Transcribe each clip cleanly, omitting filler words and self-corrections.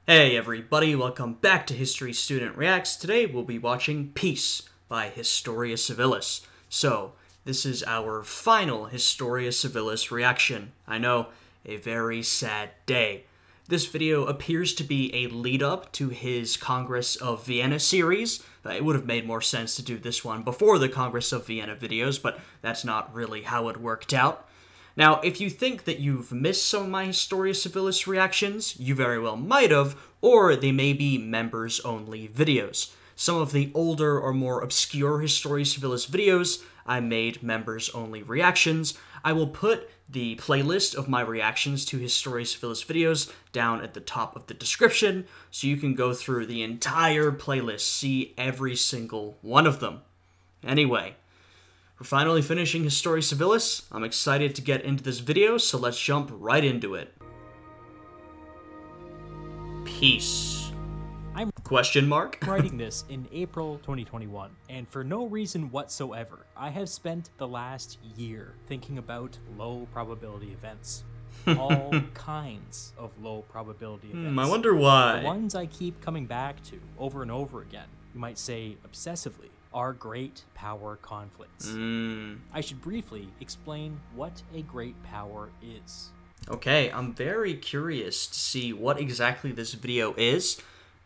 Hey everybody, welcome back to History Student Reacts. Today we'll be watching Peace by Historia Civilis. So, this is our final Historia Civilis reaction. I know, a very sad day. This video appears to be a lead-up to his Congress of Vienna series. It would have made more sense to do this one before the Congress of Vienna videos, but that's not really how it worked out. Now, if you think that you've missed some of my Historia Civilis reactions, you very well might have, or they may be members-only videos. Some of the older or more obscure Historia Civilis videos, I made members-only reactions. I will put the playlist of my reactions to Historia Civilis videos down at the top of the description, so you can go through the entire playlist, see every single one of them. Anyway, we're finally finishing Historia Civilis. I'm excited to get into this video, so let's jump right into it. Peace. I'm Question mark? writing this in April 2021, and for no reason whatsoever, I have spent the last year thinking about low probability events. All kinds of low probability events. I wonder why. The ones I keep coming back to over and over again, you might say obsessively, are great power conflicts. I should briefly explain what a great power is. Okay, I'm very curious to see what exactly this video is.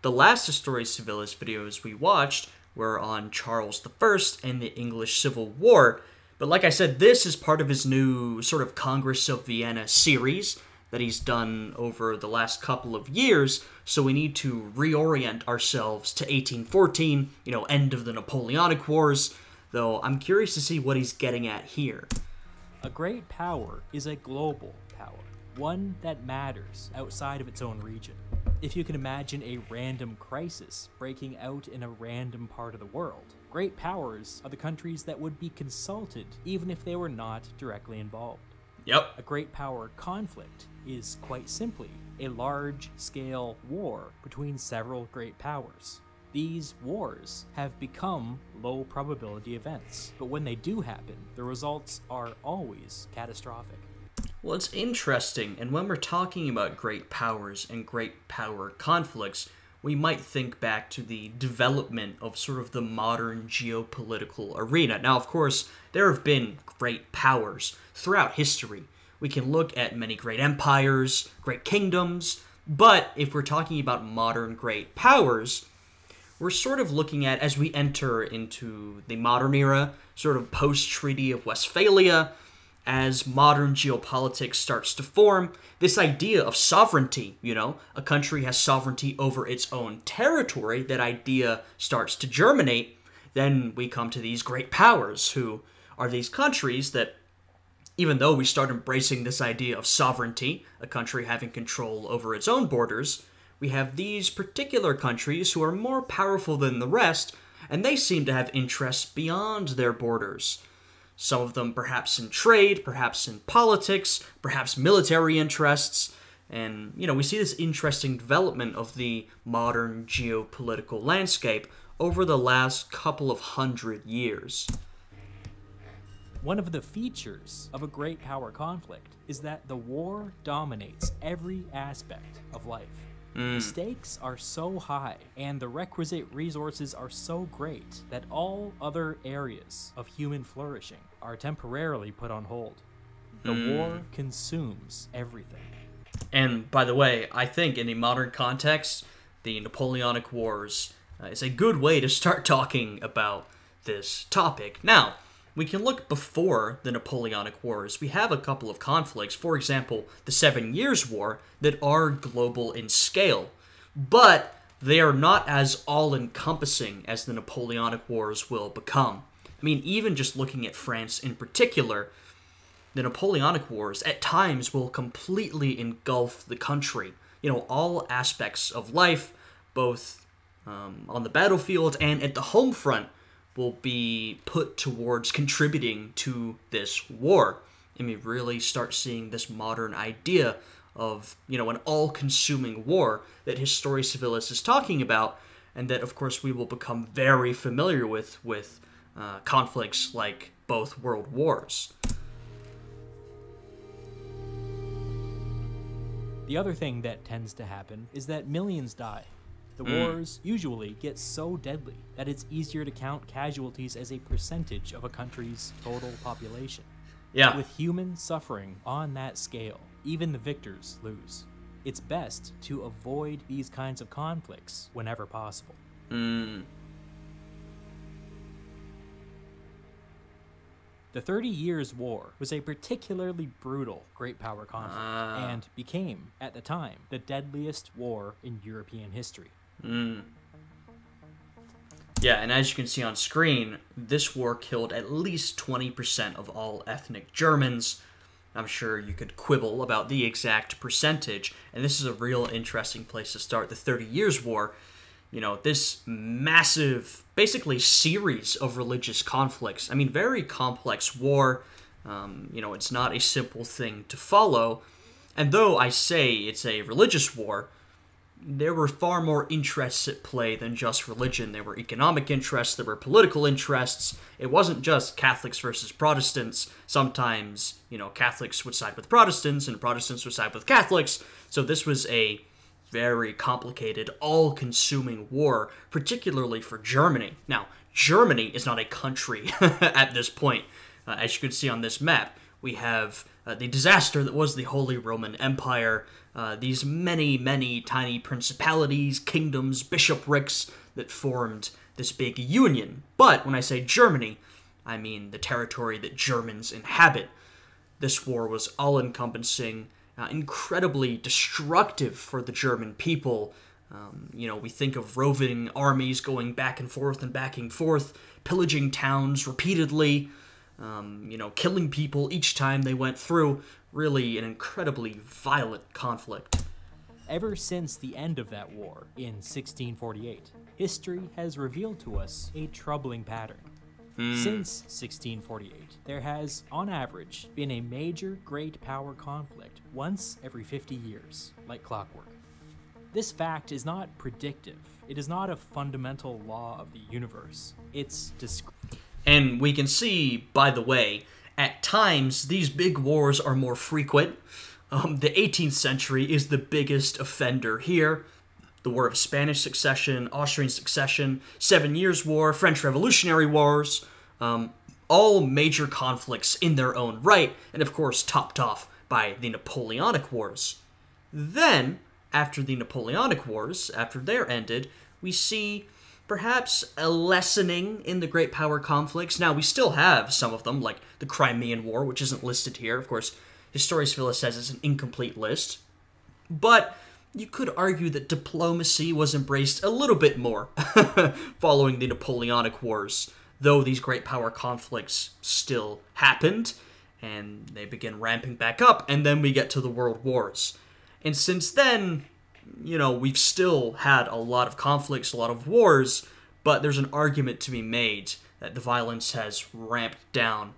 The last Historia Civilis videos we watched were on Charles I and the English Civil War, but like I said, this is part of his new sort of Congress of Vienna series that he's done over the last couple of years, so we need to reorient ourselves to 1814, end of the Napoleonic Wars, though I'm curious to see what he's getting at here. A great power is a global power, one that matters outside of its own region. If you can imagine a random crisis breaking out in a random part of the world, great powers are the countries that would be consulted even if they were not directly involved. Yep. A great power conflict is quite simply a large-scale war between several great powers. These wars have become low-probability events, but when they do happen, the results are always catastrophic. Well, it's interesting, and when we're talking about great powers and great power conflicts, we might think back to the development of sort of the modern geopolitical arena. Now, of course, there have been great powers throughout history. We can look at many great empires, great kingdoms, but if we're talking about modern great powers, we're sort of looking at, as we enter into the modern era, sort of post-Treaty of Westphalia, as modern geopolitics starts to form, this idea of sovereignty, a country has sovereignty over its own territory, that idea starts to germinate. Then we come to these great powers, who are these countries that, even though we start embracing this idea of sovereignty, a country having control over its own borders, we have these particular countries who are more powerful than the rest, and they seem to have interests beyond their borders. Some of them perhaps in trade, perhaps in politics, perhaps military interests. And, we see this interesting development of the modern geopolitical landscape over the last couple of 100 years. One of the features of a great power conflict is that the war dominates every aspect of life. The stakes are so high, and the requisite resources are so great, that all other areas of human flourishing are temporarily put on hold. The war consumes everything. And, by the way, I think in a modern context, the Napoleonic Wars is a good way to start talking about this topic. Now, we can look before the Napoleonic Wars. We have a couple of conflicts, for example, the 7 Years' War, that are global in scale, but they are not as all-encompassing as the Napoleonic Wars will become. I mean, even just looking at France in particular, the Napoleonic Wars at times will completely engulf the country. All aspects of life, both on the battlefield and at the home front, will be put towards contributing to this war. And we really start seeing this modern idea of, an all-consuming war that Historia Civilis is talking about, and that, of course, we will become very familiar with conflicts like both world wars. The other thing that tends to happen is that millions die. The wars usually get so deadly that it's easier to count casualties as a percentage of a country's total population. Yeah. With human suffering on that scale, even the victors lose. It's best to avoid these kinds of conflicts whenever possible. The 30 Years' War was a particularly brutal great power conflict and became, at the time, the deadliest war in European history. Yeah, and as you can see on screen, this war killed at least 20% of all ethnic Germans. I'm sure you could quibble about the exact percentage, and this is a real interesting place to start. The 30 Years' War, you know, this massive, basically series of religious conflicts. I mean, very complex war. You know, it's not a simple thing to follow. And though I say it's a religious war, there were far more interests at play than just religion. There were economic interests, there were political interests. It wasn't just Catholics versus Protestants. Sometimes, you know, Catholics would side with Protestants and Protestants would side with Catholics. So this was a very complicated, all-consuming war, particularly for Germany. Now, Germany is not a country at this point. As you can see on this map, we have the disaster that was the Holy Roman Empire, these many, many tiny principalities, kingdoms, bishoprics that formed this big union. But when I say Germany, I mean the territory that Germans inhabit. This war was all-encompassing, incredibly destructive for the German people. You know, we think of roving armies going back and forth, pillaging towns repeatedly, you know, killing people each time they went through. Really an incredibly violent conflict. Ever since the end of that war in 1648, history has revealed to us a troubling pattern. Since 1648, there has, on average, been a major great power conflict once every 50 years, like clockwork. This fact is not predictive. It is not a fundamental law of the universe. It's descriptive. And we can see, by the way, at times these big wars are more frequent. The 18th century is the biggest offender here. The War of Spanish Succession, Austrian Succession, 7 Years' War, French Revolutionary Wars, all major conflicts in their own right, and of course topped off by the Napoleonic Wars. Then, after the Napoleonic Wars, after they're ended, we see perhaps a lessening in the great power conflicts. Now, we still have some of them, like the Crimean War, which isn't listed here. Of course, Historia Civilis says it's an incomplete list. But you could argue that diplomacy was embraced a little bit more following the Napoleonic Wars, though these great power conflicts still happened, and they begin ramping back up, and then we get to the World Wars. And since then, you know, we've still had a lot of conflicts, a lot of wars, but there's an argument to be made that the violence has ramped down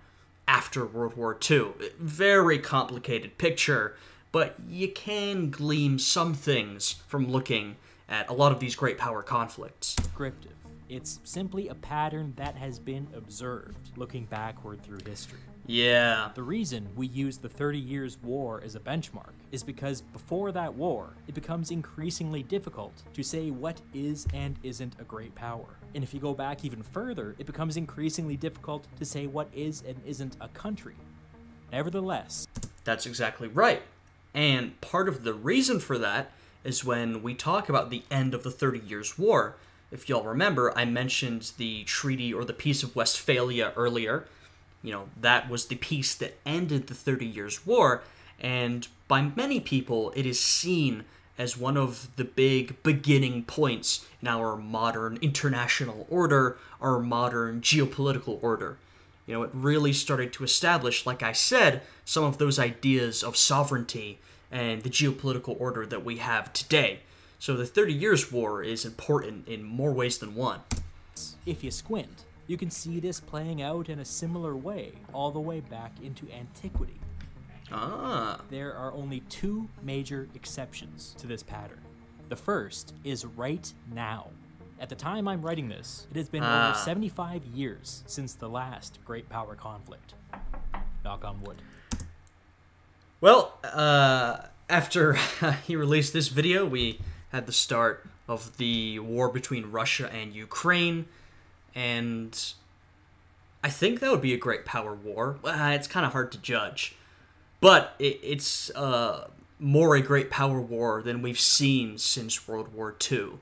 after World War II. Very complicated picture, but you can glean some things from looking at a lot of these great power conflicts. Descriptive. It's simply a pattern that has been observed looking backward through history. Yeah. The reason we use the 30 Years' War as a benchmark is because before that war, it becomes increasingly difficult to say what is and isn't a great power. And if you go back even further, it becomes increasingly difficult to say what is and isn't a country. Nevertheless, that's exactly right. And part of the reason for that is when we talk about the end of the 30 Years' War. If y'all remember, I mentioned the Treaty or the Peace of Westphalia earlier. You know, that was the peace that ended the 30 Years' War, and by many people, it is seen as one of the big beginning points in our modern international order, our modern geopolitical order. You know, it really started to establish, like I said, some of those ideas of sovereignty and the geopolitical order that we have today. So the 30 Years' War is important in more ways than one. If you squint, you can see this playing out in a similar way all the way back into antiquity. There are only two major exceptions to this pattern. The first is right now. At the time I'm writing this, it has been over 75 years since the last great power conflict. Knock on wood. Well, after he released this video, we had the start of the war between Russia and Ukraine, and I think that would be a great power war. It's kind of hard to judge, but it's more a great power war than we've seen since World War II.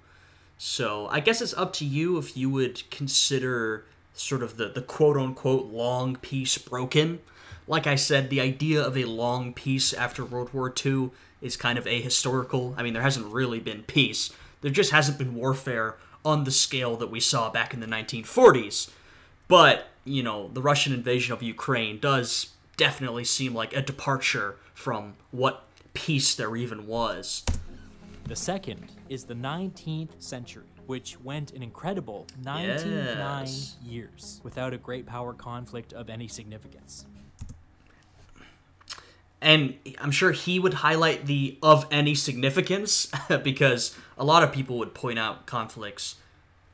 So I guess it's up to you if you would consider sort of the quote-unquote long peace broken. Like I said, the idea of a long peace after World War II is kind of ahistorical. I mean, there hasn't really been peace. There just hasn't been warfare on the scale that we saw back in the 1940s. But, you know, the Russian invasion of Ukraine does definitely seem like a departure from what peace there even was. The second is the 19th century, which went an incredible 99 years without a great power conflict of any significance. And I'm sure he would highlight the of any significance because a lot of people would point out conflicts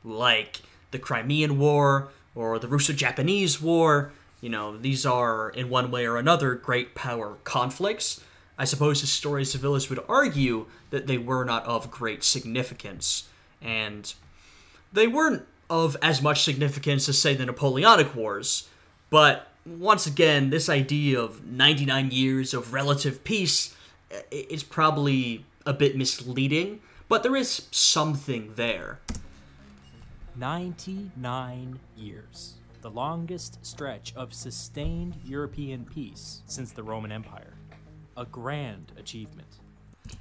like the Crimean War or the Russo-Japanese War. You know, these are, in one way or another, great power conflicts. I suppose Historia Civilis would argue that they were not of great significance, and they weren't of as much significance as, say, the Napoleonic Wars, but once again, this idea of 99 years of relative peace is probably a bit misleading, but there is something there. 99 years. The longest stretch of sustained European peace since the Roman Empire. A grand achievement.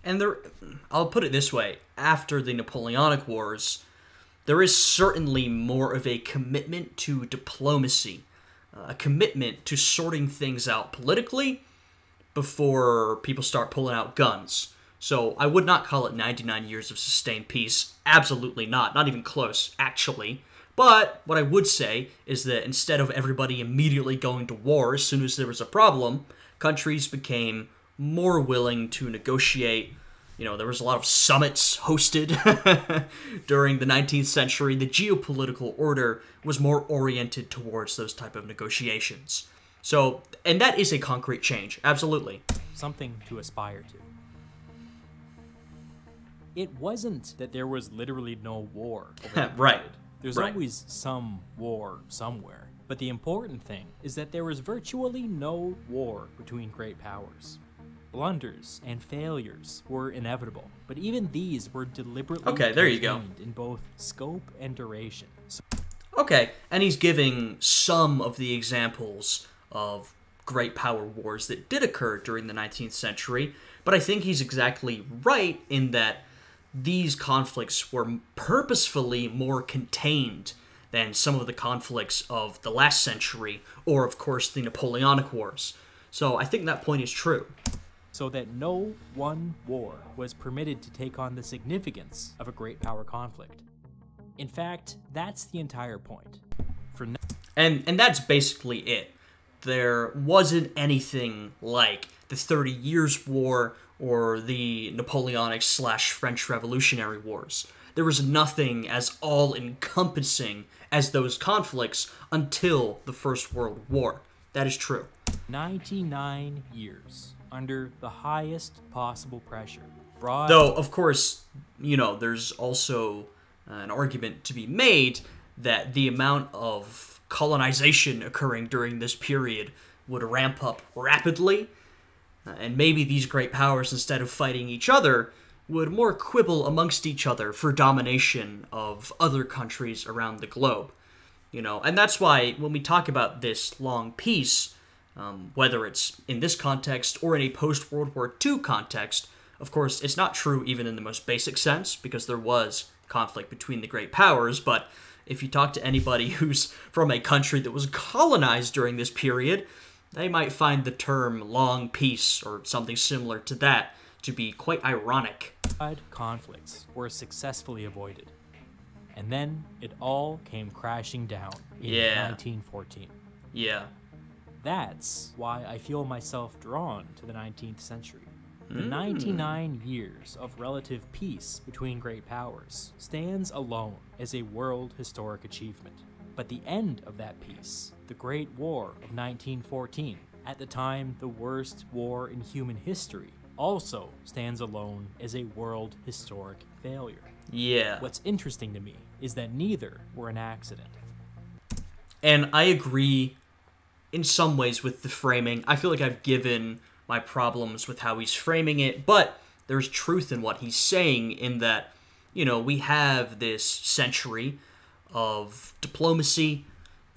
And I'll put it this way, after the Napoleonic Wars, there is certainly more of a commitment to diplomacy, a commitment to sorting things out politically before people start pulling out guns. So I would not call it 99 years of sustained peace. Absolutely not even close, actually. But what I would say is that instead of everybody immediately going to war as soon as there was a problem, countries became more willing to negotiate. You know, there was a lot of summits hosted during the 19th century. The geopolitical order was more oriented towards those type of negotiations. So, and that is a concrete change, absolutely. Something to aspire to. It wasn't that there was literally no war. Right. There's always some war somewhere. But the important thing is that there was virtually no war between great powers. Blunders and failures were inevitable, but even these were deliberately contained in both scope and duration. Okay, and he's giving some of the examples of great power wars that did occur during the 19th century, but I think he's exactly right in that these conflicts were purposefully more contained than some of the conflicts of the last century, or of course the Napoleonic Wars. So I think that point is true. So that no one war was permitted to take on the significance of a great power conflict. In fact, that's the entire point. And that's basically it. There wasn't anything like the 30 Years' War or the Napoleonic/French Revolutionary Wars. There was nothing as all-encompassing as those conflicts until the First World War. That is true. 99 years under the highest possible pressure. Though, of course, you know, there's also an argument to be made that the amount of colonization occurring during this period would ramp up rapidly, and maybe these great powers, instead of fighting each other, would more quibble amongst each other for domination of other countries around the globe. You know, and that's why when we talk about this long peace, whether it's in this context or in a post-World War II context, of course, it's not true even in the most basic sense, because there was conflict between the great powers, but if you talk to anybody who's from a country that was colonized during this period, they might find the term long peace or something similar to that to be quite ironic. Conflicts were successfully avoided, and then it all came crashing down in 1914. Yeah. That's why I feel myself drawn to the 19th century. The 99 years of relative peace between great powers stands alone as a world historic achievement. But the end of that peace, the Great War of 1914, at the time the worst war in human history, also stands alone as a world historic failure. Yeah. What's interesting to me is that neither were an accident. And I agree in some ways with the framing. I feel like I've given my problems with how he's framing it, but there's truth in what he's saying in that, we have this century of diplomacy,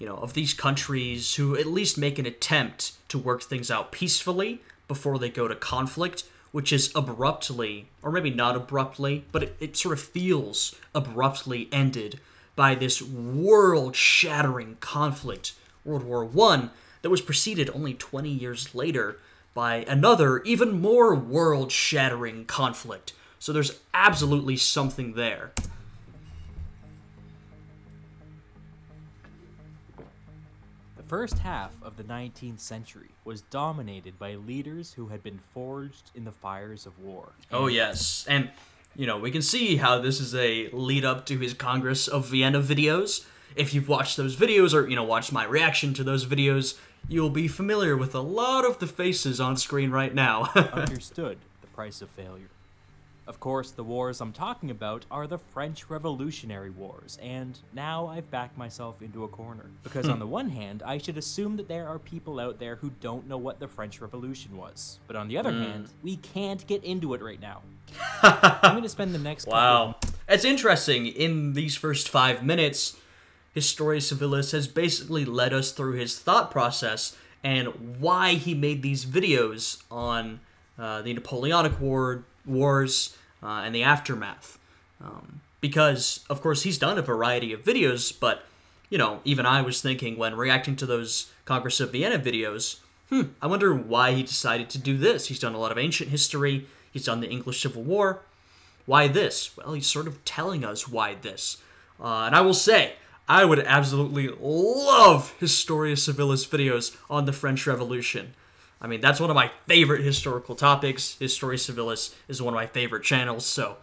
of these countries who at least make an attempt to work things out peacefully before they go to conflict, which is abruptly, or maybe not abruptly, but it sort of feels abruptly ended by this world-shattering conflict, World War I, that was preceded only 20 years later by another, even more world-shattering conflict. So there's absolutely something there. The first half of the 19th century was dominated by leaders who had been forged in the fires of war. Oh, yes. And, we can see how this is a lead-up to his Congress of Vienna videos. If you've watched those videos or, watched my reaction to those videos, you'll be familiar with a lot of the faces on screen right now. Understood the price of failure. Of course, the wars I'm talking about are the French Revolutionary Wars, and now I've backed myself into a corner. Because on the one hand, I should assume that there are people out there who don't know what the French Revolution was. But on the other hand, we can't get into it right now. I'm going to spend the next Wow. It's interesting, in these first 5 minutes, Historia Civilis has basically led us through his thought process and why he made these videos on the Napoleonic Wars and the aftermath. Because, of course, he's done a variety of videos, but, even I was thinking when reacting to those Congress of Vienna videos, I wonder why he decided to do this. He's done a lot of ancient history, he's done the English Civil War. Why this? Well, he's sort of telling us why this. And I will say, I would absolutely love Historia Civilis videos on the French Revolution. I mean, that's one of my favorite historical topics. Historia Civilis is one of my favorite channels, so,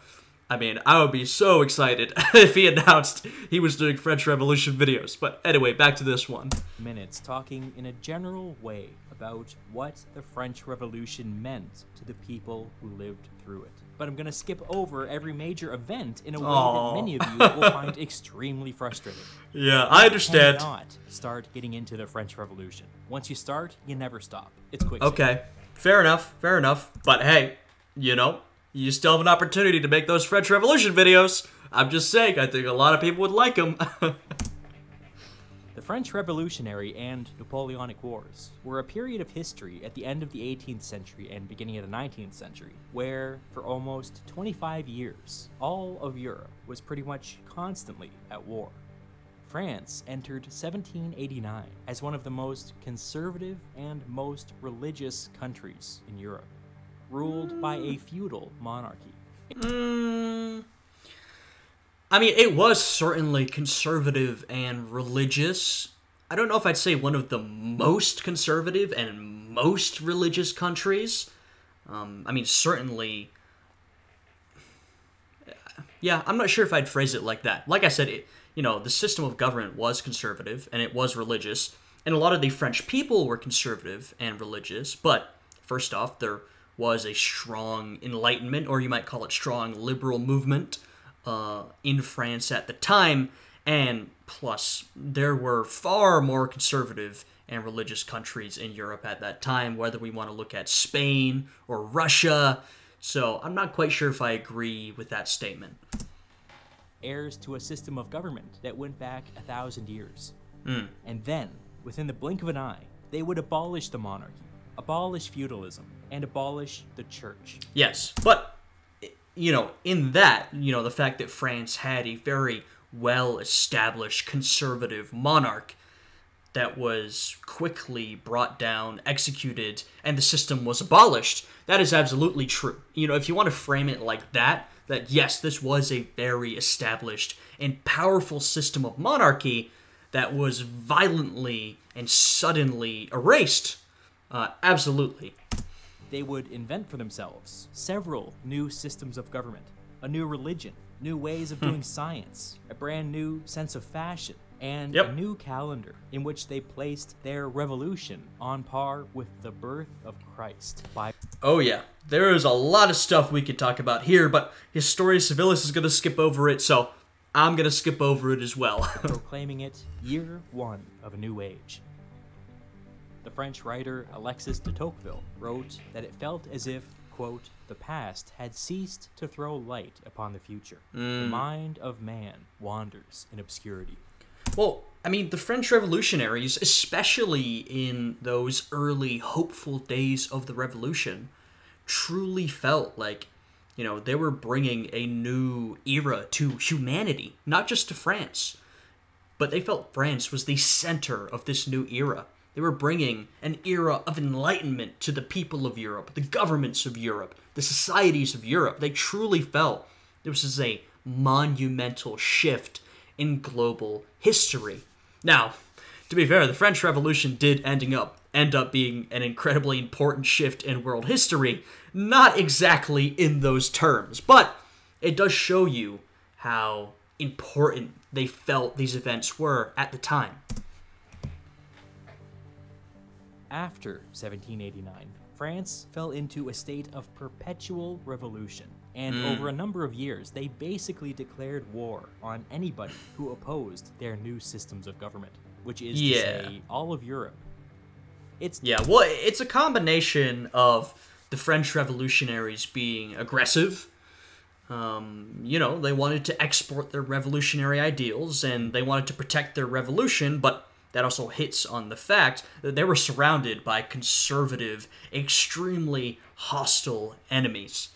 I mean, I would be so excited if he announced he was doing French Revolution videos. But anyway, back to this one. Minutes talking in a general way about what the French Revolution meant to the people who lived through it. But I'm going to skip over every major event in a way that many of you will find extremely frustrating. Yeah, I understand. You cannot start getting into the French Revolution. Once you start, you never stop. It's quick. Okay, fair enough. But hey, you still have an opportunity to make those French Revolution videos. I'm just saying, I think a lot of people would like them. The French Revolutionary and Napoleonic Wars were a period of history at the end of the 18th century and beginning of the 19th century, where, for almost 25 years, all of Europe was pretty much constantly at war. France entered 1789 as one of the most conservative and most religious countries in Europe, ruled by a feudal monarchy. I mean, it was certainly conservative and religious. I don't know if I'd say one of the most conservative and most religious countries. I mean, certainly... Yeah, I'm not sure if I'd phrase it like that. Like I said, the system of government was conservative and it was religious. And a lot of the French people were conservative and religious. But, first off, there was a strong Enlightenment, or you might call it strong liberal movement, in France at the time, and plus, there were far more conservative and religious countries in Europe at that time, whether we want to look at Spain or Russia, so I'm not quite sure if I agree with that statement. Heirs to a system of government that went back 1,000 years. And then, within the blink of an eye, they would abolish the monarchy, abolish feudalism, and abolish the church. Yes, but in that, the fact that France had a very well-established conservative monarch that was quickly brought down, executed, and the system was abolished, that is absolutely true. If you want to frame it like that yes, this was a very established and powerful system of monarchy that was violently and suddenly erased, absolutely. They would invent for themselves several new systems of government, a new religion, new ways of doing science, a brand new sense of fashion, and Yep. a new calendar in which they placed their revolution on par with the birth of Christ by Oh yeah, there is a lot of stuff we could talk about here, but Historia Civilis is going to skip over it, so I'm going to skip over it as well. proclaiming it year one of a new age. The French writer Alexis de Tocqueville wrote that it felt as if, quote, the past had ceased to throw light upon the future. The mind of man wanders in obscurity. Well, I mean, the French revolutionaries, especially in those early hopeful days of the revolution, truly felt like, they were bringing a new era to humanity, not just to France. But they felt France was the center of this new era. They were bringing an era of enlightenment to the people of Europe, the governments of Europe, the societies of Europe. They truly felt this is a monumental shift in global history. Now, to be fair, the French Revolution did end up being an incredibly important shift in world history, not exactly in those terms, but it does show you how important they felt these events were at the time. After 1789, France fell into a state of perpetual revolution, and over a number of years, they basically declared war on anybody who opposed their new systems of government, which is to say, all of Europe. It's a combination of the French revolutionaries being aggressive. They wanted to export their revolutionary ideals, and they wanted to protect their revolution, but that also hits on the fact that they were surrounded by conservative, extremely hostile enemies.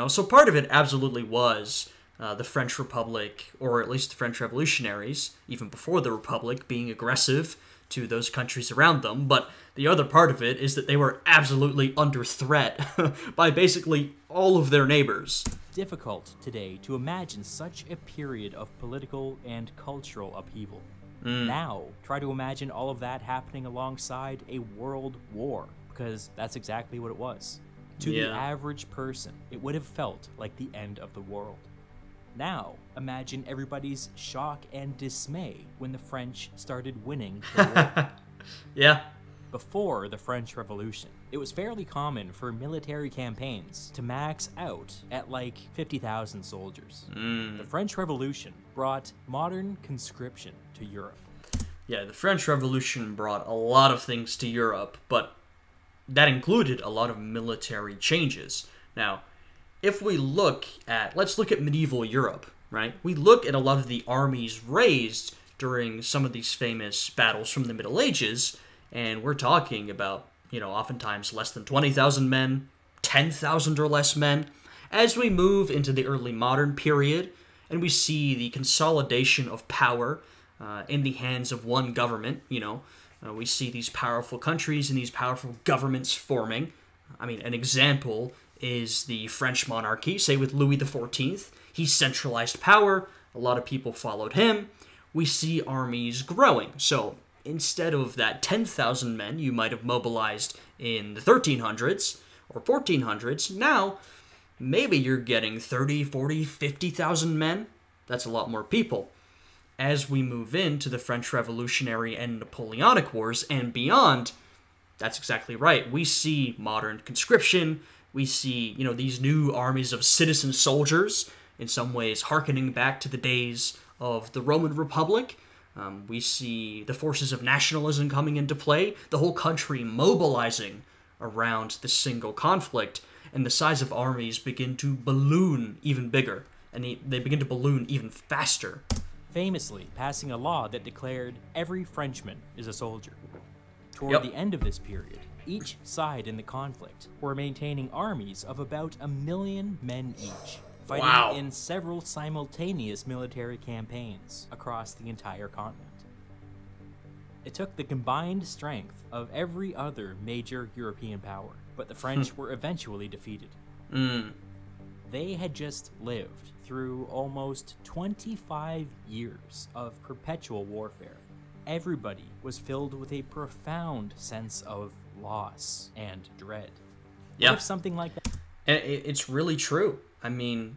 So part of it absolutely was the French Republic, or at least the French revolutionaries, even before the Republic, being aggressive to those countries around them. But the other part of it is that they were absolutely under threat by basically all of their neighbors. difficult today to imagine such a period of political and cultural upheaval. Now, try to imagine all of that happening alongside a world war, because that's exactly what it was. To the average person, it would have felt like the end of the world. Now, imagine everybody's shock and dismay when the French started winning the war. Before the French Revolution, it was fairly common for military campaigns to max out at like 50,000 soldiers. The French Revolution brought modern conscription to Europe. Yeah, the French Revolution brought a lot of things to Europe, but that included a lot of military changes. Now, if we let's look at medieval Europe, right? We look at a lot of the armies raised during some of these famous battles from the Middle Ages, and we're talking about, oftentimes less than 20,000 men, 10,000 or less men. As we move into the early modern period, and we see the consolidation of power in the hands of one government, we see these powerful countries and these powerful governments forming. I mean, an example is the French monarchy, say with Louis XIV. He centralized power. A lot of people followed him. We see armies growing. So instead of that 10,000 men you might have mobilized in the 1300s or 1400s, now maybe you're getting 30, 40, 50,000 men. That's a lot more people. As we move into the French Revolutionary and Napoleonic Wars and beyond, that's exactly right. We see modern conscription. We see, these new armies of citizen soldiers, in some ways hearkening back to the days of the Roman Republic. We see the forces of nationalism coming into play, the whole country mobilizing around this single conflict, and the size of armies begin to balloon even bigger, and they begin to balloon even faster. Famously passing a law that declared every Frenchman is a soldier. Toward the end of this period, each side in the conflict were maintaining armies of about 1 million men each, fighting in several simultaneous military campaigns across the entire continent. It took the combined strength of every other major European power, but the French were eventually defeated. They had just lived through almost 25 years of perpetual warfare. Everybody was filled with a profound sense of loss and dread. What if something like that? And it's really true. I mean,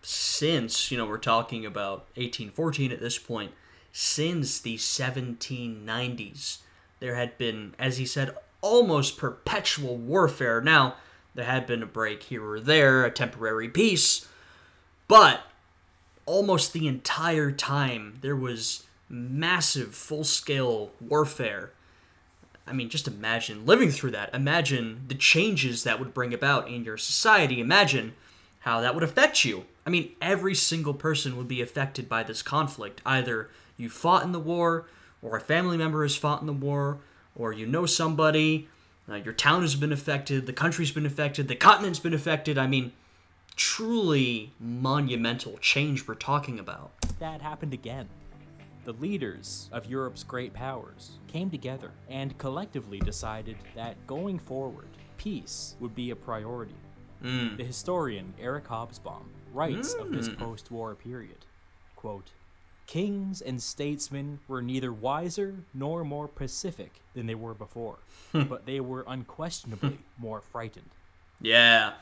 since, we're talking about 1814 at this point, since the 1790s. There had been, as he said, almost perpetual warfare. Now, there had been a break here or there, a temporary peace, but almost the entire time there was massive, full-scale warfare. I mean, just imagine living through that. Imagine the changes that would bring about in your society. Imagine how that would affect you. I mean, every single person would be affected by this conflict. Either you fought in the war, or a family member has fought in the war, or you know somebody, your town has been affected, the country's been affected, the continent's been affected. I mean, truly monumental change we're talking about. That happened again. The leaders of Europe's great powers came together and collectively decided that going forward, peace would be a priority. The historian Eric Hobsbawm writes of this post-war period, quote, "Kings and statesmen were neither wiser nor more pacific than they were before, but they were unquestionably more frightened." Yeah,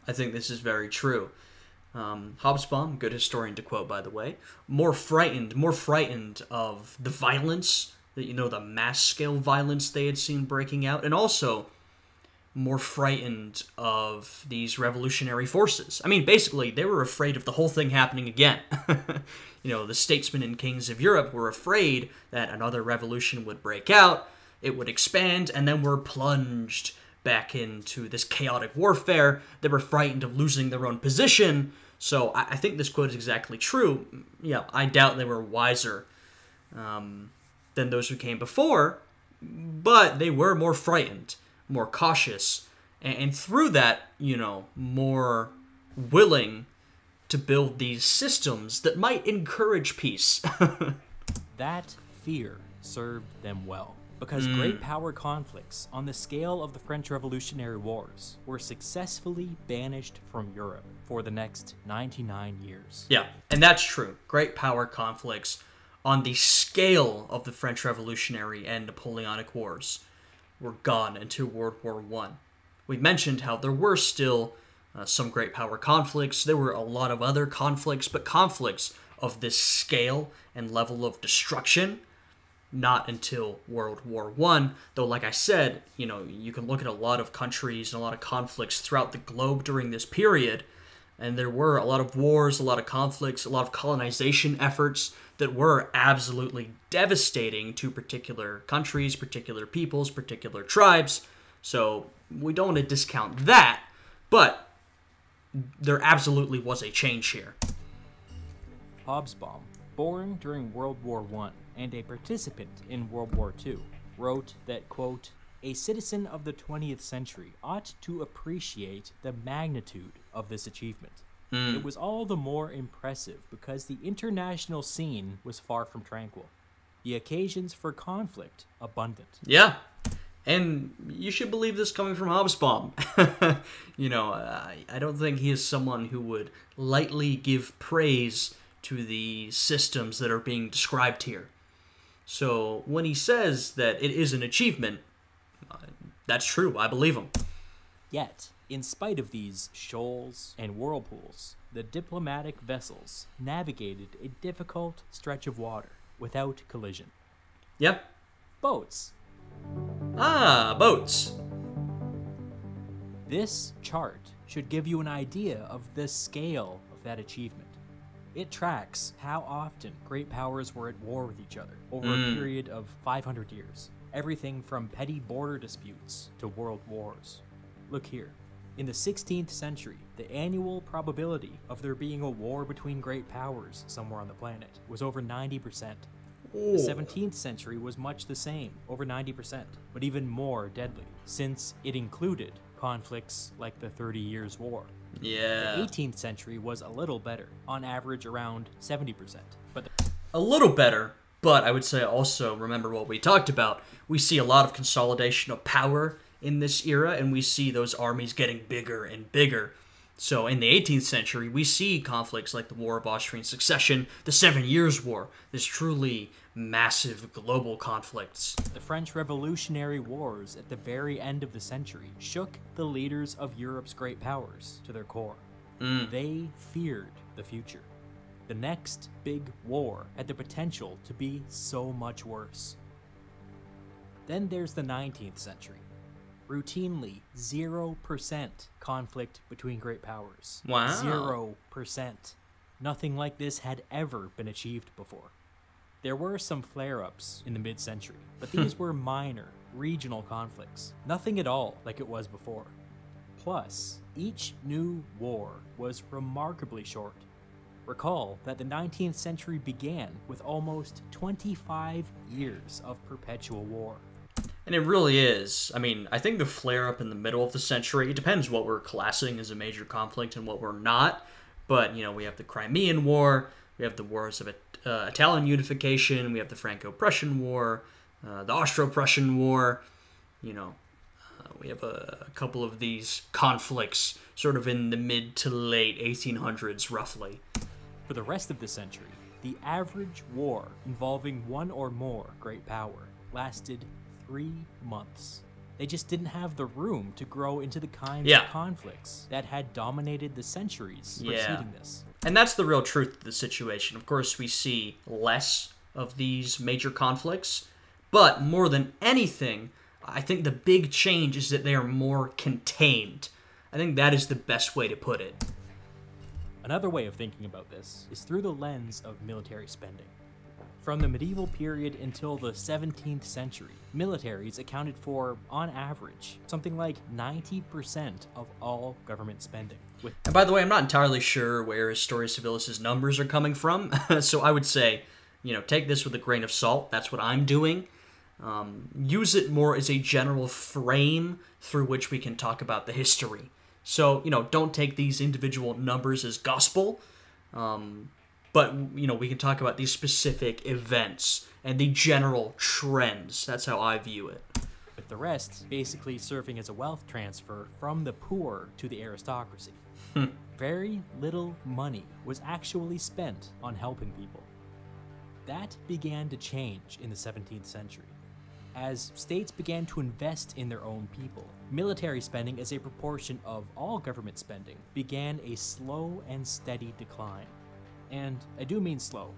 I think this is very true. Hobsbawm, good historian to quote, by the way, more frightened of the violence, the mass-scale violence they had seen breaking out, and also more frightened of these revolutionary forces. I mean, basically, they were afraid of the whole thing happening again. The statesmen and kings of Europe were afraid that another revolution would break out, it would expand, and then we're plunged back into this chaotic warfare. They were frightened of losing their own position. So I think this quote is exactly true. Yeah, I doubt they were wiser than those who came before, but they were more frightened, more cautious, and through that, more willing to build these systems that might encourage peace. That fear served them well, because great power conflicts on the scale of the French Revolutionary Wars were successfully banished from Europe for the next 99 years. Yeah, and that's true. Great power conflicts on the scale of the French Revolutionary and Napoleonic Wars were gone until World War I. We mentioned how there were still some great power conflicts. There were a lot of other conflicts, but conflicts of this scale and level of destruction, not until World War I. Though, like I said, you can look at a lot of countries and a lot of conflicts throughout the globe during this period, and there were a lot of wars, a lot of conflicts, a lot of colonization efforts that were absolutely devastating to particular countries, particular peoples, particular tribes. So we don't want to discount that, but there absolutely was a change here. Hobsbawm, born during World War I and a participant in World War II, wrote that, quote, "A citizen of the 20th century ought to appreciate the magnitude of this achievement. It was all the more impressive because the international scene was far from tranquil. The occasions for conflict abundant." Yeah, and you should believe this coming from Hobsbawm. I don't think he is someone who would lightly give praise to the systems that are being described here. So when he says that it is an achievement, that's true. I believe him. Yet, in spite of these shoals and whirlpools, the diplomatic vessels navigated a difficult stretch of water without collision. Yep. Boats. Boats. This chart should give you an idea of the scale of that achievement. It tracks how often great powers were at war with each other over a period of 500 years. Everything from petty border disputes to world wars. Look here. In the 16th century, the annual probability of there being a war between great powers somewhere on the planet was over 90%. The 17th century was much the same, over 90%, but even more deadly, since it included conflicts like the 30 Years' War. Yeah. The 18th century was a little better, on average around 70%. A little better, but I would say also, remember what we talked about, we see a lot of consolidation of power in this era, and we see those armies getting bigger and bigger. So in the 18th century, we see conflicts like the War of Austrian Succession, the 7 Years' War, this truly massive global conflicts. The French Revolutionary Wars at the very end of the century shook the leaders of Europe's great powers to their core. They feared the future. The next big war had the potential to be so much worse. Then there's the 19th century. Routinely 0% conflict between great powers. Wow. 0%. Nothing like this had ever been achieved before. There were some flare-ups in the mid-century, but these were minor, regional conflicts. Nothing at all like it was before. Plus, each new war was remarkably short. Recall that the 19th century began with almost 25 years of perpetual war. And it really is. I mean, I think the flare-up in the middle of the century, it depends what we're classing as a major conflict and what we're not. But, you know, we have the Crimean War, we have the wars of Italian unification, we have the Franco-Prussian War, the Austro-Prussian War, you know. We have a couple of these conflicts sort of in the mid to late 1800s, roughly. For the rest of the century, the average war involving one or more great power lasted 3 months. They just didn't have the room to grow into the kinds of conflicts that had dominated the centuries preceding this. And that's the real truth of the situation. Of course, we see less of these major conflicts, but more than anything, I think the big change is that they are more contained. I think that is the best way to put it. Another way of thinking about this is through the lens of military spending. From the medieval period until the 17th century, militaries accounted for, on average, something like 90% of all government spending. And by the way, I'm not entirely sure where Historia Civilis' numbers are coming from, so I would say, you know, take this with a grain of salt. That's what I'm doing. Use it more as a general frame through which we can talk about the history. So, you know, don't take these individual numbers as gospel, but, you know, we can talk about these specific events and the general trends. That's how I view it. With the rest basically serving as a wealth transfer from the poor to the aristocracy. Very little money was actually spent on helping people. That began to change in the 17th century. As states began to invest in their own people, military spending as a proportion of all government spending began a slow and steady decline. And I do mean slow.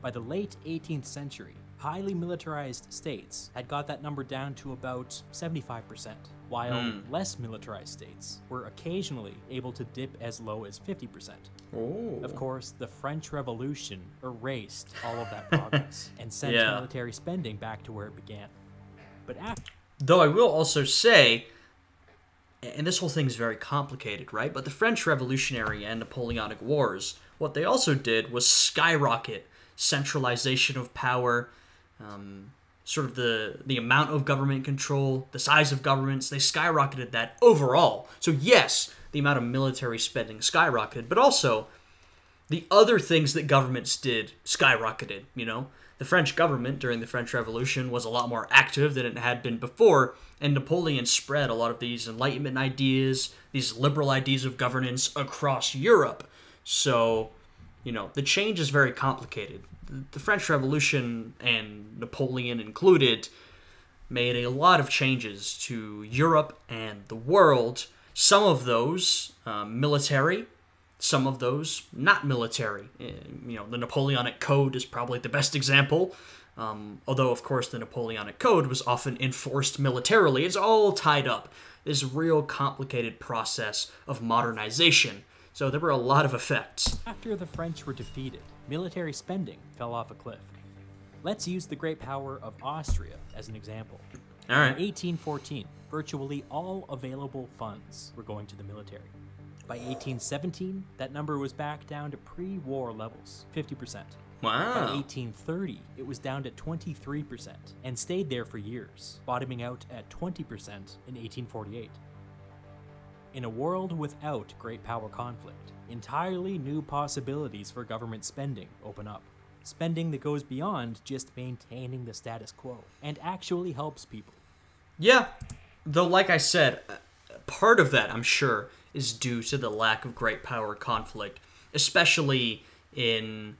By the late 18th century, highly militarized states had got that number down to about 75%, while less militarized states were occasionally able to dip as low as 50%. Ooh. Of course, the French Revolution erased all of that progress and sent military spending back to where it began. But after... Though I will also say, and this whole thing is very complicated, right? But the French Revolutionary and Napoleonic Wars, what they also did was skyrocket centralization of power, sort of the amount of government control, the size of governments. They skyrocketed that overall. So yes, the amount of military spending skyrocketed, but also the other things that governments did skyrocketed, you know? The French government during the French Revolution was a lot more active than it had been before, and Napoleon spread a lot of these Enlightenment ideas, these liberal ideas of governance across Europe. So, you know, the change is very complicated. The French Revolution, and Napoleon included, made a lot of changes to Europe and the world. Some of those military, some of those not military. You know, the Napoleonic Code is probably the best example. Although, of course, the Napoleonic Code was often enforced militarily. It's all tied up. This real complicated process of modernization. So there were a lot of effects. After the French were defeated, military spending fell off a cliff. Let's use the great power of Austria as an example. All right. In 1814, virtually all available funds were going to the military. By 1817, that number was back down to pre-war levels, 50%. Wow. By 1830, it was down to 23% and stayed there for years, bottoming out at 20% in 1848. In a world without great power conflict, entirely new possibilities for government spending open up. Spending that goes beyond just maintaining the status quo and actually helps people. Yeah, though like I said, part of that, I'm sure, is due to the lack of great power conflict, especially in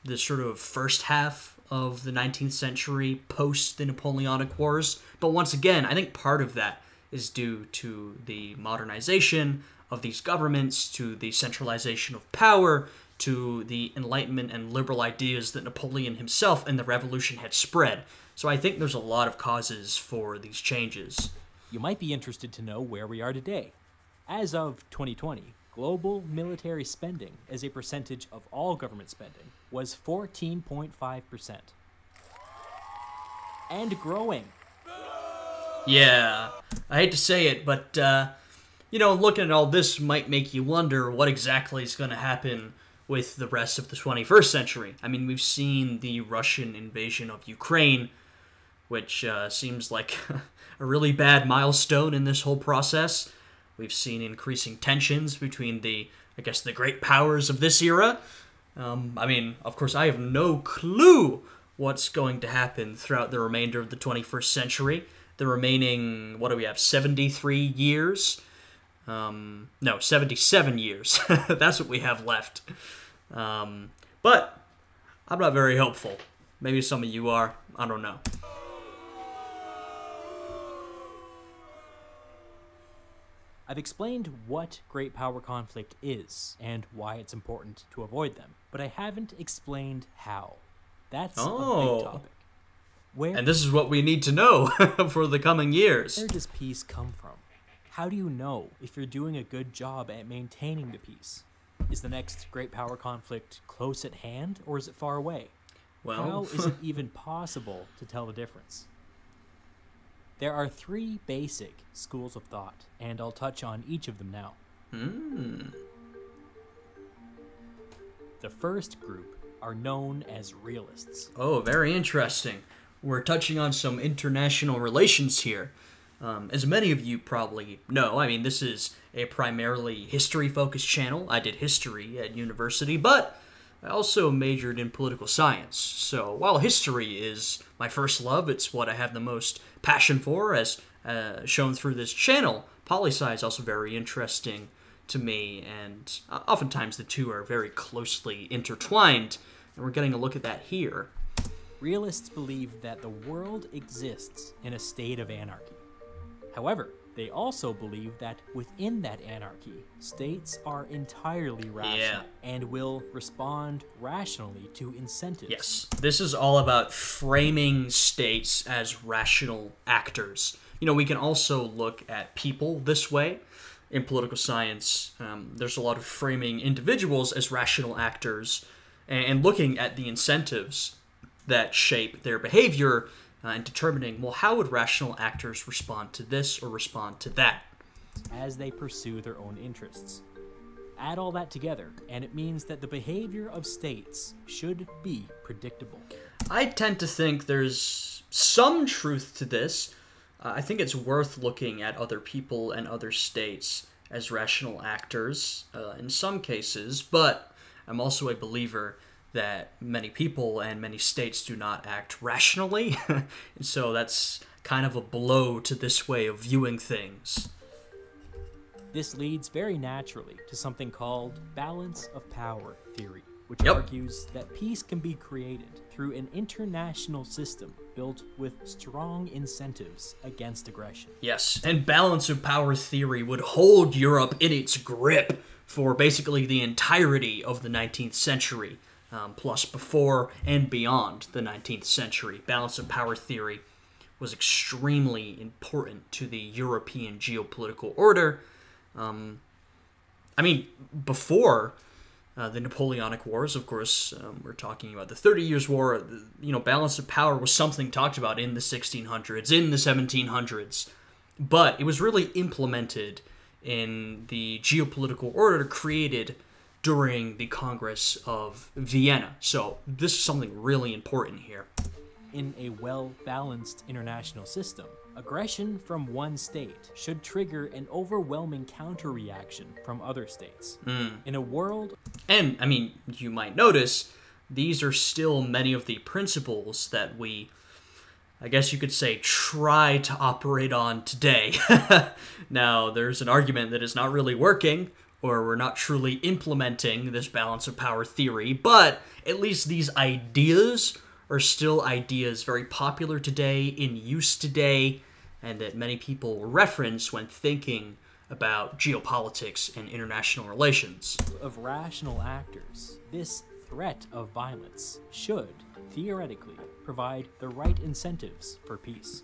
the sort of first half of the 19th century, post the Napoleonic Wars. But once again, I think part of that is due to the modernization of these governments, to the centralization of power, to the Enlightenment and liberal ideas that Napoleon himself and the revolution had spread. So I think there's a lot of causes for these changes. You might be interested to know where we are today. As of 2020, global military spending as a percentage of all government spending was 14.5%. And growing. Yeah, I hate to say it, but, looking at all this might make you wonder what exactly is going to happen with the rest of the 21st century. I mean, we've seen the Russian invasion of Ukraine, which seems like a really bad milestone in this whole process. We've seen increasing tensions between the great powers of this era. Of course, I have no clue what's going to happen throughout the remainder of the 21st century. The remaining, 73 years? 77 years. That's what we have left. But I'm not very hopeful. Maybe some of you are. I don't know. I've explained what great power conflict is and why it's important to avoid them, but I haven't explained how. That's a big topic. And this is what we need to know for the coming years. Where does peace come from? How do you know if you're doing a good job at maintaining the peace? Is the next great power conflict close at hand, or is it far away? Well, how is it even possible to tell the difference? There are 3 basic schools of thought, and I'll touch on each of them now. The first group are known as realists. Oh, very interesting. We're touching on some international relations here. As many of you probably know, this is a primarily history-focused channel. I did history at university, but I also majored in political science. So while history is my first love, it's what I have the most passion for, as shown through this channel. Poli-sci is also very interesting to me, and oftentimes the two are very closely intertwined, and we're getting a look at that here. Realists believe that the world exists in a state of anarchy. However, they also believe that within that anarchy, states are entirely rational and will respond rationally to incentives. Yes, this is all about framing states as rational actors. We can also look at people this way. In political science, there's a lot of framing individuals as rational actors and looking at the incentives that shape their behavior and determining, how would rational actors respond to this or respond to that? As they pursue their own interests. Add all that together, and it means that the behavior of states should be predictable. I tend to think there's some truth to this. I think it's worth looking at other people and other states as rational actors in some cases, but I'm also a believer that many people and many states do not act rationally, and so that's kind of a blow to this way of viewing things. This leads very naturally to something called balance of power theory, which argues that peace can be created through an international system built with strong incentives against aggression. Yes, and balance of power theory would hold Europe in its grip for basically the entirety of the 19th century. Plus before and beyond the 19th century. Balance of power theory was extremely important to the European geopolitical order. Before the Napoleonic Wars, of course, we're talking about the 30 Years' War, balance of power was something talked about in the 1600s, in the 1700s, but it was really implemented in the geopolitical order created during the Congress of Vienna. So this is something really important here. In a well-balanced international system, aggression from one state should trigger an overwhelming counter-reaction from other states. In a world... And, you might notice, these are still many of the principles that we, I guess you could say, try to operate on today. Now, there's an argument that it's not really working, or we're not truly implementing this balance of power theory, but at least these ideas are still ideas very popular today, in use today, and that many people reference when thinking about geopolitics and international relations. Of rational actors, this threat of violence should, theoretically, provide the right incentives for peace.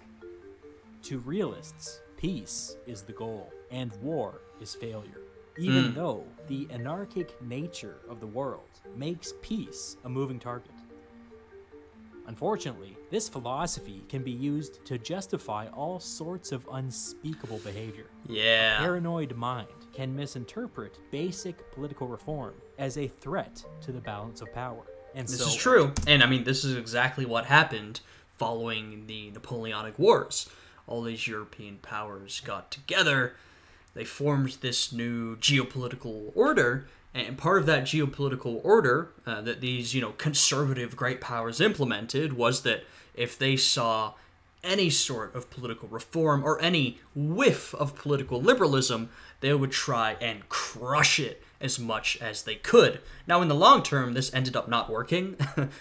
To realists, peace is the goal, and war is failure, even though the anarchic nature of the world makes peace a moving target. Unfortunately, this philosophy can be used to justify all sorts of unspeakable behavior. Yeah. A paranoid mind can misinterpret basic political reform as a threat to the balance of power. And This is true. And I mean, this is exactly what happened following the Napoleonic Wars. All these European powers got together. They formed this new geopolitical order. And part of that geopolitical order that these, conservative great powers implemented was that if they saw any sort of political reform or any whiff of political liberalism, they would try and crush it as much as they could. Now, in the long term, this ended up not working.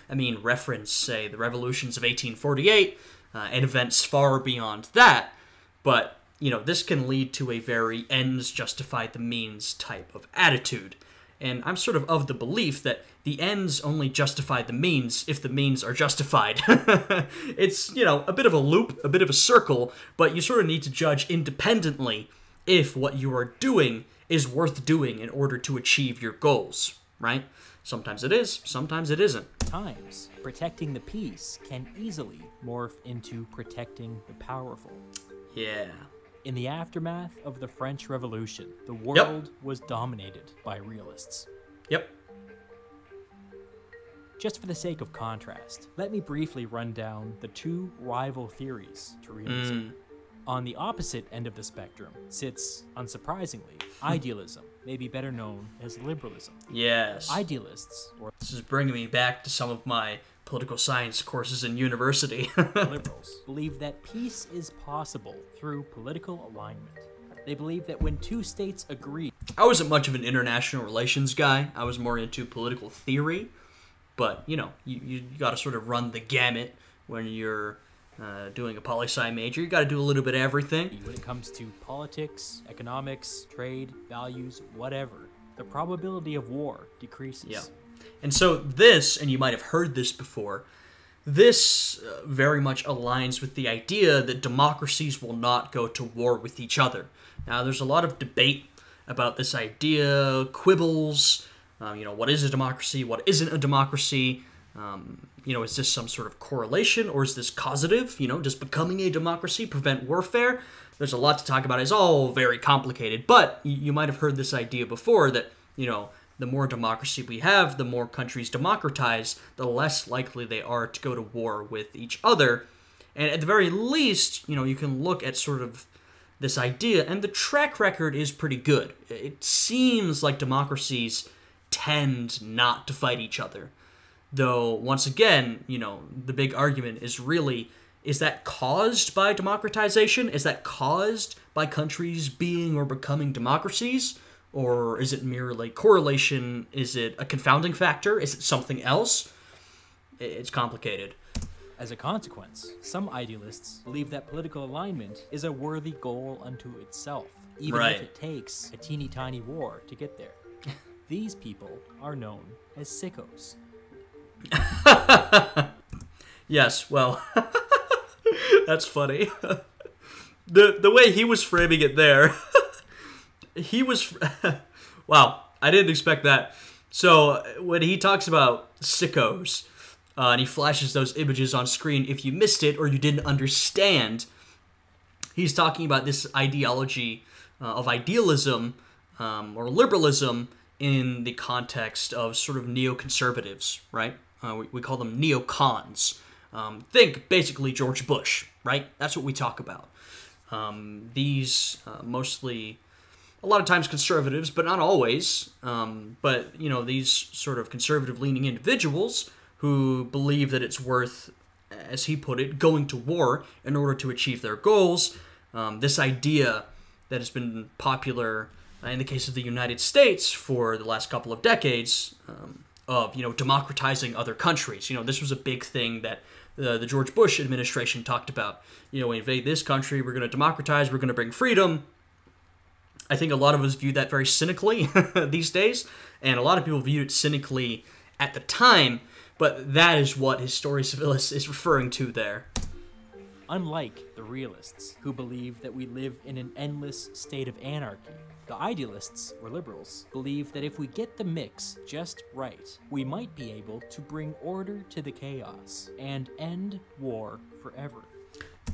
I mean, reference, say, the revolutions of 1848 and events far beyond that. But, this can lead to a very ends justify the means type of attitude. And I'm sort of the belief that the ends only justify the means if the means are justified. It's, a bit of a loop, a bit of a circle, but you sort of need to judge independently if what you are doing is worth doing in order to achieve your goals, right? Sometimes it is, sometimes it isn't. Times, protecting the peace can easily morph into protecting the powerful. Yeah. In the aftermath of the French Revolution, the world was dominated by realists. Yep. Just for the sake of contrast, let me briefly run down the two rival theories to realism. On the opposite end of the spectrum sits, unsurprisingly, idealism, maybe better known as liberalism. Yes. Idealists, or This is bringing me back to some of my political science courses in university. liberals, believe that peace is possible through political alignment. They believe that when two states agree... I wasn't much of an international relations guy. I was more into political theory. But, you got to sort of run the gamut when you're doing a poli-sci major. You got to do a little bit of everything. When it comes to politics, economics, trade, values, whatever, the probability of war decreases. Yeah. And so this, and you might have heard this before, this very much aligns with the idea that democracies will not go to war with each other. Now, there's a lot of debate about this idea, quibbles, what is a democracy, what isn't a democracy, is this some sort of correlation, or is this causative, does becoming a democracy prevent warfare? There's a lot to talk about. It's all very complicated, but you might have heard this idea before that, the more democracy we have, the more countries democratize, the less likely they are to go to war with each other. And at the very least, you can look at sort of this idea, and the track record is pretty good. It seems like democracies tend not to fight each other. Though, once again, the big argument is really, is that caused by democratization? Is that caused by countries being or becoming democracies? Or is it merely correlation? Is it a confounding factor? Is it something else? It's complicated. As a consequence, some idealists believe that political alignment is a worthy goal unto itself, even if it takes a teeny tiny war to get there. These people are known as sickos. Yes, well, that's funny. The way he was framing it there, he was... Wow, I didn't expect that. So, when he talks about sickos, and he flashes those images on screen, if you missed it or you didn't understand, he's talking about this ideology of idealism or liberalism in the context of sort of neoconservatives, right? We call them neocons. Think basically George Bush, right? That's what we talk about. These mostly, a lot of times conservatives, but not always. But, these sort of conservative-leaning individuals who believe that it's worth, as he put it, going to war in order to achieve their goals. This idea that has been popular in the case of the United States for the last couple of decades of, democratizing other countries. This was a big thing that the George Bush administration talked about. We invade this country, we're going to democratize, we're going to bring freedom. I think a lot of us view that very cynically these days, and a lot of people viewed it cynically at the time, but that is what Historia Civilis is referring to there. Unlike the realists, who believe that we live in an endless state of anarchy, the idealists, or liberals, believe that if we get the mix just right, we might be able to bring order to the chaos and end war forever.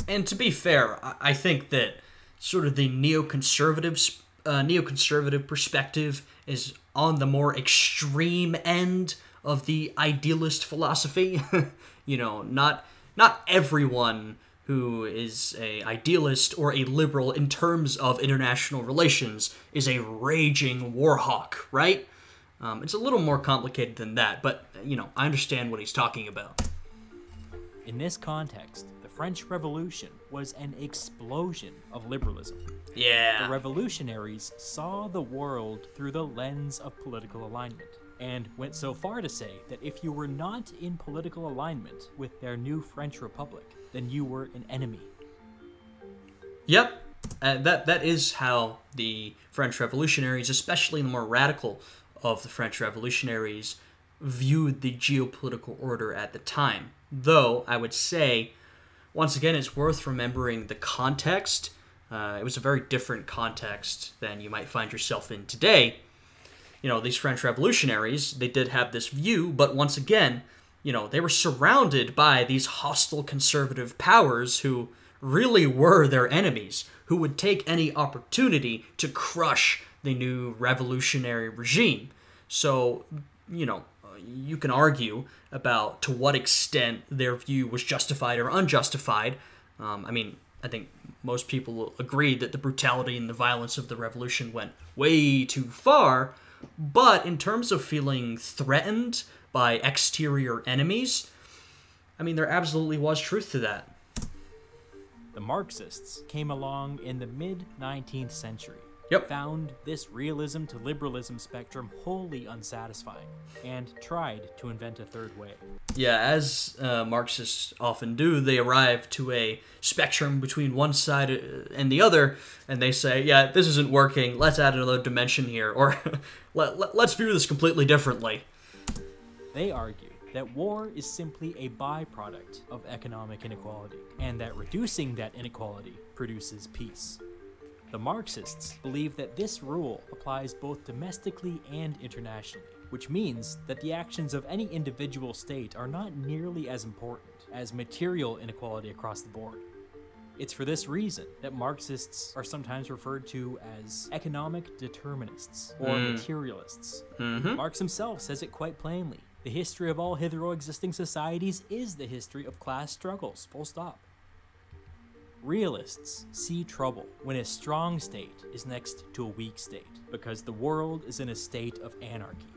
And to be fair, I think that sort of the neoconservative perspective is on the more extreme end of the idealist philosophy. Not everyone who is a idealist or a liberal in terms of international relations is a raging war hawk, right? It's a little more complicated than that, but, I understand what he's talking about. In this context, the French Revolution was an explosion of liberalism. Yeah. The revolutionaries saw the world through the lens of political alignment, and went so far to say that if you were not in political alignment with their new French Republic, then you were an enemy. Yep. That is how the French revolutionaries, especially the more radical of the French revolutionaries, viewed the geopolitical order at the time. Though, I would say, once again, it's worth remembering the context. It was a very different context than you might find yourself in today. These French revolutionaries, they did have this view, but once again, they were surrounded by these hostile conservative powers who really were their enemies, who would take any opportunity to crush the new revolutionary regime. So, you can argue about to what extent their view was justified or unjustified. I think most people will agree that the brutality and the violence of the revolution went way too far, but in terms of feeling threatened by exterior enemies, there absolutely was truth to that. The Marxists came along in the mid-19th century, Yep. found this realism to liberalism spectrum wholly unsatisfying, and tried to invent a third way. Yeah, as Marxists often do, they arrive to a spectrum between one side and the other, and they say, yeah, this isn't working, let's add another dimension here, or let's view this completely differently. They argue that war is simply a byproduct of economic inequality, and that reducing that inequality produces peace. The Marxists believe that this rule applies both domestically and internationally, which means that the actions of any individual state are not nearly as important as material inequality across the board. It's for this reason that Marxists are sometimes referred to as economic determinists or materialists. Marx himself says it quite plainly. The history of all hitherto existing societies is the history of class struggles, full stop. Realists see trouble when a strong state is next to a weak state, because the world is in a state of anarchy.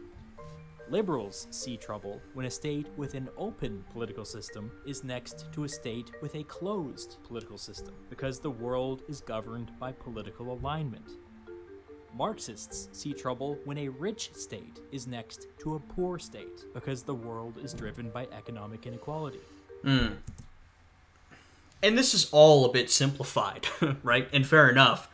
Liberals see trouble when a state with an open political system is next to a state with a closed political system, because the world is governed by political alignment. Marxists see trouble when a rich state is next to a poor state, because the world is driven by economic inequality. And this is all a bit simplified, right? And fair enough.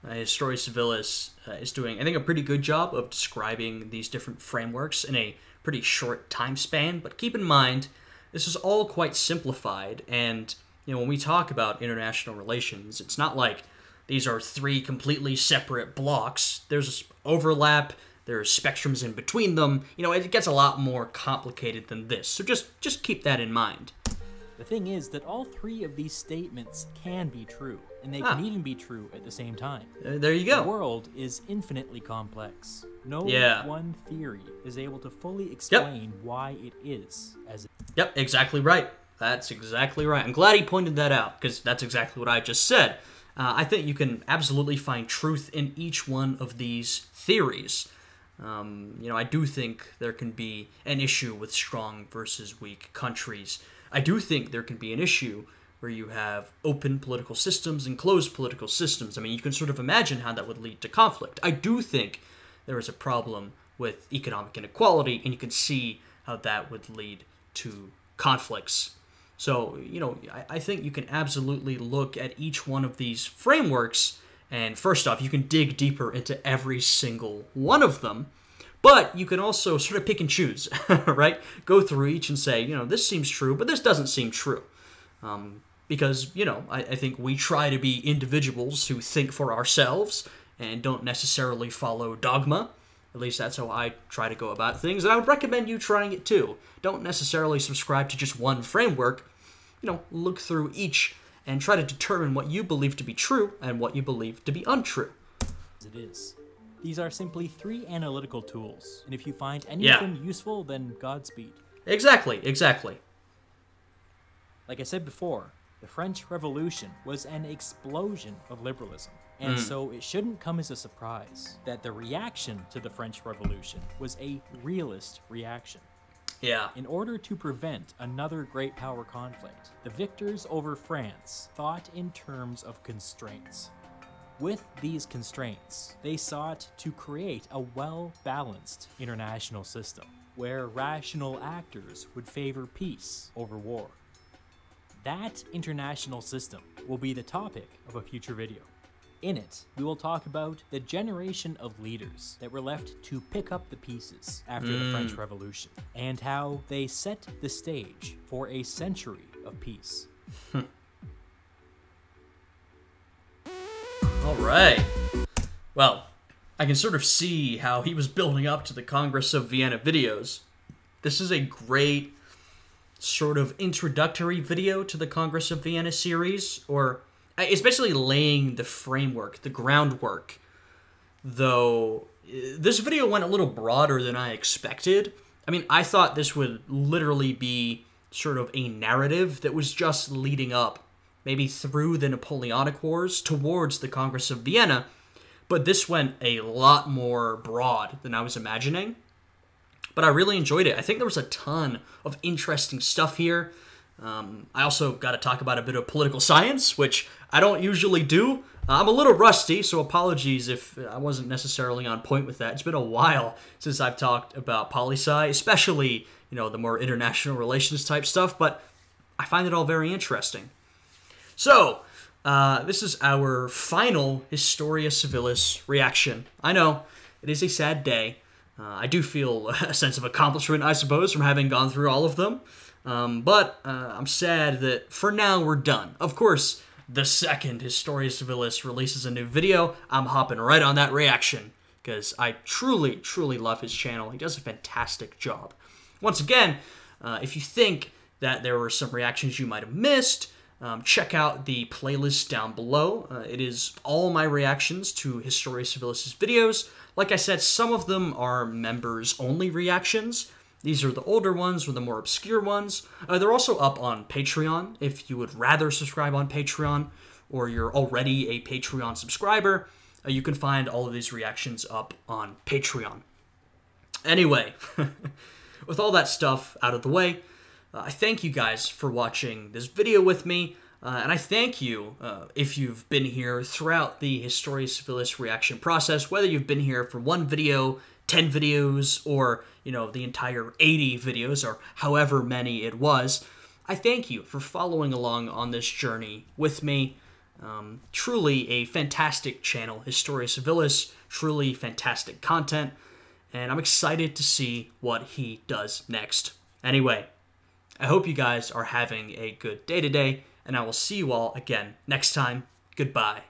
Historia Civilis is doing, I think, a pretty good job of describing these different frameworks in a pretty short time span. But keep in mind, this is all quite simplified. And, when we talk about international relations, it's not like these are three completely separate blocks. There's overlap, there's spectrums in between them. It gets a lot more complicated than this. So just keep that in mind. The thing is that all three of these statements can be true, and they can even be true at the same time. There you go. The world is infinitely complex. No one theory is able to fully explain why it is as it is. Yep, exactly right. That's exactly right. I'm glad he pointed that out, because that's exactly what I just said. I think you can absolutely find truth in each one of these theories. I do think there can be an issue with strong versus weak countries. I do think there can be an issue where you have open political systems and closed political systems. You can sort of imagine how that would lead to conflict. I do think there is a problem with economic inequality, and you can see how that would lead to conflicts. So, I think you can absolutely look at each one of these frameworks And first off, you can dig deeper into every single one of them, but you can also sort of pick and choose, right? Go through each and say, this seems true, but this doesn't seem true. Because, I think we try to be individuals who think for ourselves and don't necessarily follow dogma. At least that's how I try to go about things, and I would recommend you trying it too. Don't necessarily subscribe to just one framework. Look through each and try to determine what you believe to be true and what you believe to be untrue. It is. These are simply 3 analytical tools, and if you find any of them useful, then Godspeed. Exactly. Like I said before, the French Revolution was an explosion of liberalism, and so it shouldn't come as a surprise that the reaction to the French Revolution was a realist reaction. Yeah. In order to prevent another great power conflict, the victors over France thought in terms of constraints. With these constraints, they sought to create a well-balanced international system, where rational actors would favor peace over war. That international system will be the topic of a future video. In it, we will talk about the generation of leaders that were left to pick up the pieces after the French Revolution, and how they set the stage for a century of peace. All right. Well, I can sort of see how he was building up to the Congress of Vienna videos. This is a great sort of introductory video to the Congress of Vienna series, or especially laying the framework, the groundwork. Though, this video went a little broader than I expected. I mean, I thought this would literally be sort of a narrative that was just leading up, maybe through the Napoleonic Wars, towards the Congress of Vienna, but this went a lot more broad than I was imagining. But I really enjoyed it. I think there was a ton of interesting stuff here. I also got to talk about a bit of political science, which I don't usually do. I'm a little rusty, so apologies if I wasn't necessarily on point with that. It's been a while since I've talked about poli-sci, especially, the more international relations type stuff, but I find it all very interesting. So, this is our final Historia Civilis reaction. I know, it is a sad day. I do feel a sense of accomplishment, I suppose, from having gone through all of them. But I'm sad that for now we're done. Of course, the second Historia Civilis releases a new video, I'm hopping right on that reaction, because I truly, truly love his channel. He does a fantastic job. Once again, if you think that there were some reactions you might have missed, check out the playlist down below. It is all my reactions to Historia Civilis' videos. Like I said, some of them are members-only reactions. These are the older ones or the more obscure ones. They're also up on Patreon if you would rather subscribe on Patreon, or you're already a Patreon subscriber. You can find all of these reactions up on Patreon. Anyway, with all that stuff out of the way, I thank you guys for watching this video with me, and I thank you if you've been here throughout the Historia Civilis reaction process, whether you've been here for 1 video, 10 videos, or, the entire 80 videos, or however many it was. I thank you for following along on this journey with me. Truly a fantastic channel, Historia Civilis, truly fantastic content, and I'm excited to see what he does next. Anyway, I hope you guys are having a good day today, and I will see you all again next time. Goodbye.